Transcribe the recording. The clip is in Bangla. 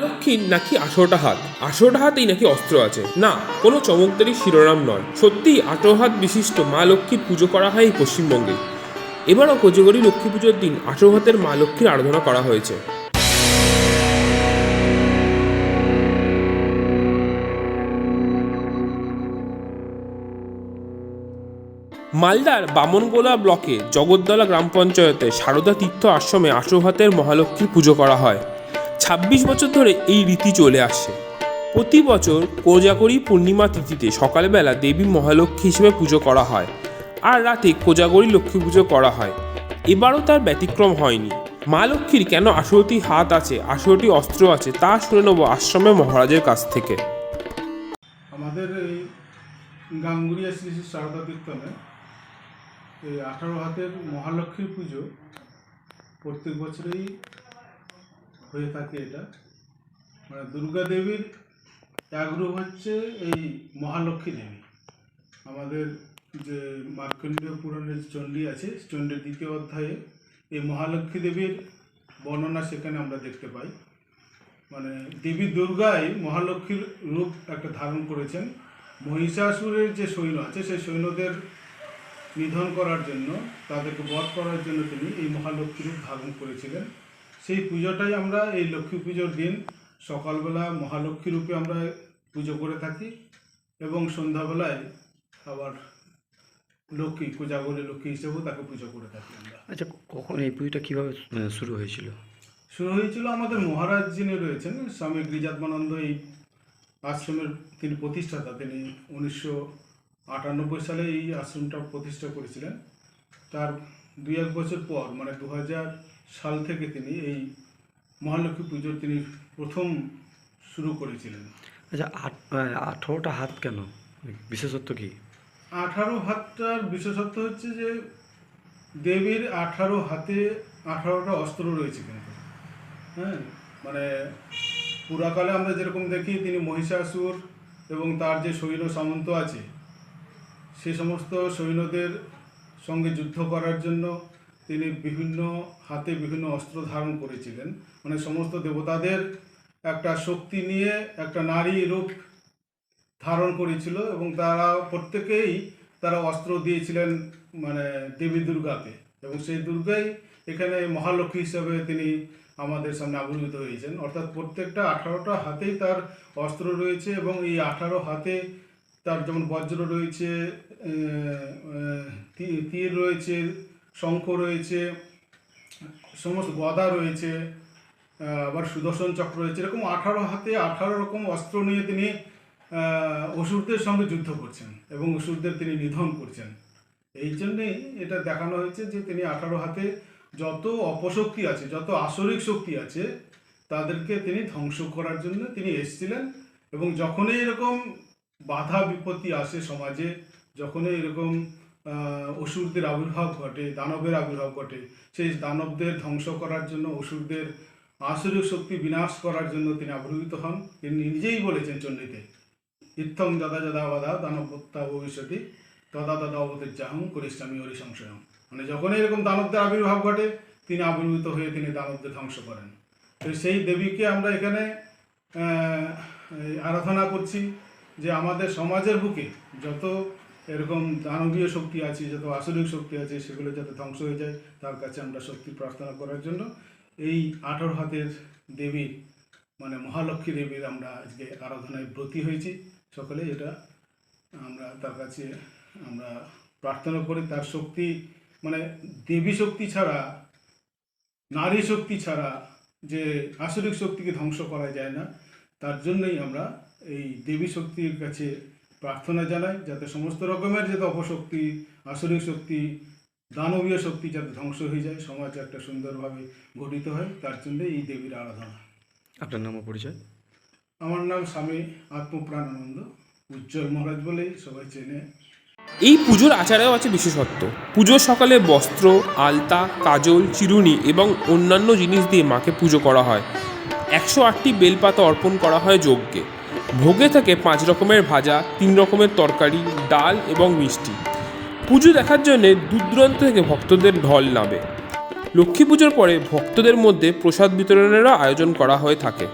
লক্ষ্মীর নাকি 18টা হাত, 18টা হাতেই নাকি অস্ত্র আছে। না, কোনো চমকদারি শিরোনাম নয়, সত্যিই 18 হাত বিশিষ্ট মা লক্ষ্মীর পুজো করা হয় এই পশ্চিমবঙ্গে। এবারও কোজাগরী লক্ষ্মী পুজোর দিন 18 হাতের মা লক্ষ্মীর আরাধনা করা হয়েছে। মালদার বামনগোলা ব্লকে জগদ্দলা গ্রাম পঞ্চায়েতে সারদা তীর্থ আশ্রমে 18 হাতের মহালক্ষ্মীর পুজো করা হয়। 26 বছর ধরে এই রীতি চলে আসছে। প্রতি বছর কোজাগরী পূর্ণিমা তিথিতে সকালবেলা দেবী মহালক্ষ্মী হিসেবে পুজো করা হয়, আর রাতে কোজাগরী লক্ষ্মী পুজো করা হয়। এবারও তার ব্যতিক্রম হয়নি। মা লক্ষ্মীর কেন 18টি হাত আছে, 18টি অস্ত্র আছে, তা শুনে নেব আশ্রমের মহারাজের কাছ থেকে। আমাদের এই গাঙ্গুরিয়া শ্রী শ্রী সারদা কীর্তনে এই 18 হাতের মহালক্ষ্মীর পুজো প্রত্যেক বছরেই হয়ে থাকে। এটা মানে দুর্গা দেবীর এক রূপ হচ্ছে এই মহালক্ষ্মী দেবী। আমাদের যে মার্কণ্ডেয় পুরাণের চণ্ডী আছে, চণ্ডীর 2য় অধ্যায়ে এই মহালক্ষ্মী দেবীর বর্ণনা সেখানে আমরা দেখতে পাই। মানে দেবী দুর্গাই মহালক্ষ্মীর রূপ একটা ধারণ করেছেন। মহিষাসুরের যে সৈন্য আছে সেই সৈন্যদের নিধন করার জন্য, তাদেরকে বধ করার জন্য তিনি এই মহালক্ষ্মী রূপ ধারণ করেছিলেন। সেই পুজোটাই আমরা এই লক্ষ্মী পুজোর দিন সকালবেলা মহালক্ষ্মী রূপে আমরা পুজো করে থাকি, এবং সন্ধ্যাবেলায় আবার লক্ষ্মী, কোজাগরী লক্ষ্মী হিসেবেও তাকে পুজো করে থাকি আমরা। আচ্ছা, কখন এই পুজোটা কীভাবে শুরু হয়েছিল? শুরু হয়েছিল আমাদের মহারাজ যিনি রয়েছেন স্বামী গিরিজাত্মানন্দ, এই আশ্রমের তিনি প্রতিষ্ঠাতা। তিনি 1998 সালে এই আশ্রমটা প্রতিষ্ঠা করেছিলেন। তার 2-1 বছর পর মানে 2000 সাল থেকে তিনি এই মহালক্ষ্মী পুজো তিনি প্রথম শুরু করেছিলেন। আচ্ছা, 18টা হাত কেন, বিশেষত্ব কি? 18 হাতটার বিশেষত্ব হচ্ছে যে দেবীর 18 হাতে 18টা অস্ত্র রয়েছে কিন্তু। হ্যাঁ, মানে পুরাকালে আমরা যেরকম দেখি তিনি মহিষাসুর এবং তার যে সৈন্য সামন্ত আছে সে সমস্ত সৈন্যদের সঙ্গে যুদ্ধ করার জন্য তিনি বিভিন্ন হাতে বিভিন্ন অস্ত্র ধারণ করেছিলেন। মানে সমস্ত দেবতাদের একটা শক্তি নিয়ে একটা নারী রূপ ধারণ করেছিল, এবং তারা প্রত্যেকেই তারা অস্ত্র দিয়েছিলেন মানে দেবী দুর্গাকে, এবং সেই দুর্গাই এখানে মহালক্ষ্মী হিসাবে তিনি আমাদের সামনে আবির্ভূত হয়েছেন। অর্থাৎ প্রত্যেকটা 18টা হাতেই তার অস্ত্র রয়েছে, এবং এই 18 হাতে তার যেমন বজ্র রয়েছে, তীর রয়েছে, শঙ্খ রয়েছে, সমস্ত গদা রয়েছে, আবার সুদর্শন চক্র রয়েছে। এরকম 18 হাতে 18 রকম অস্ত্র নিয়ে তিনি অসুরদের সঙ্গে যুদ্ধ করছেন এবং অসুরদের তিনি নিধন করছেন। এই জন্যেই এটা দেখানো হয়েছে যে তিনি 18 হাতে যত অপশক্তি আছে, যত আসরিক শক্তি আছে, তাদেরকে তিনি ধ্বংস করার জন্য তিনি এসেছিলেন। এবং যখনই এরকম বাধা বিপত্তি আসে সমাজে, যখনই এরকম অসুরদের আবির্ভাব ঘটে, দানবের আবির্ভাব ঘটে, সেই দানবদের ধ্বংস করার জন্য, অসুরদের আসরিক শক্তি বিনাশ করার জন্য তিনি আবির্ভূত হন। তিনি নিজেই বলেছেন চণ্ডীতে, ইত্থং যদা যদা বাধা দানবত্তা ভবিষ্যতি তদা তদা অবতীর্যাহং করিষ্যামি হরি সংশয়ম। মানে যখনই এরকম দানবদের আবির্ভাব ঘটে তিনি আবির্ভূত হয়ে তিনি দানবদের ধ্বংস করেন। তো সেই দেবীকে আমরা এখানে আরাধনা করছি, যে আমাদের সমাজের বুকে যত এরকম দানবীয় শক্তি আছে, যত আসরিক শক্তি আছে, সেগুলো যাতে ধ্বংস হয়ে যায় তার কাছে আমরা শক্তি প্রার্থনা করার জন্য এই 18 হাতের দেবীর মানে মহালক্ষ্মী দেবীর আমরা আজকে আরাধনায় ব্রতী হয়েছি। সকলে এটা আমরা তার কাছে আমরা প্রার্থনা করি। তার শক্তি মানে দেবী শক্তি ছাড়া, নারী শক্তি ছাড়া যে আসরিক শক্তিকে ধ্বংস করা যায় না, তার জন্যই আমরা এই দেবী শক্তির কাছে প্রার্থনা জানাই, যাতে সমস্ত রকমের যাতে অপশক্তি, আসরিক শক্তি, দানবীয় শক্তি যাতে ধ্বংস হয়ে যায়, সমাজ একটা সুন্দরভাবে গঠিত হয়, তার জন্যই এই দেবীর আরাধনা। আপনার নাম ও পরিচয়? আমার নাম স্বামী আত্মপ্রাণানন্দ, উজ্জ্বল মহারাজ বলেই সবাই চেনে। এই পুজোর আচারেও আছে বিশেষত্ব। পুজোর সকালে বস্ত্র, আলতা, কাজল, চিরুনি এবং অন্যান্য জিনিস দিয়ে মাকে পুজো করা হয়। 108টি বেলপাতা অর্পণ করা হয় যজ্ঞে। ভোগে থাকে 5 রকমের ভাজা, 3 রকমের তরকারি, ডাল এবং মিষ্টি। পুজো দেখার জন্যে দূর দূরান্ত থেকে ভক্তদের ঢল নামে। লক্ষ্মী পুজোর পরে ভক্তদের মধ্যে প্রসাদ বিতরণেরও আয়োজন করা হয়ে থাকে।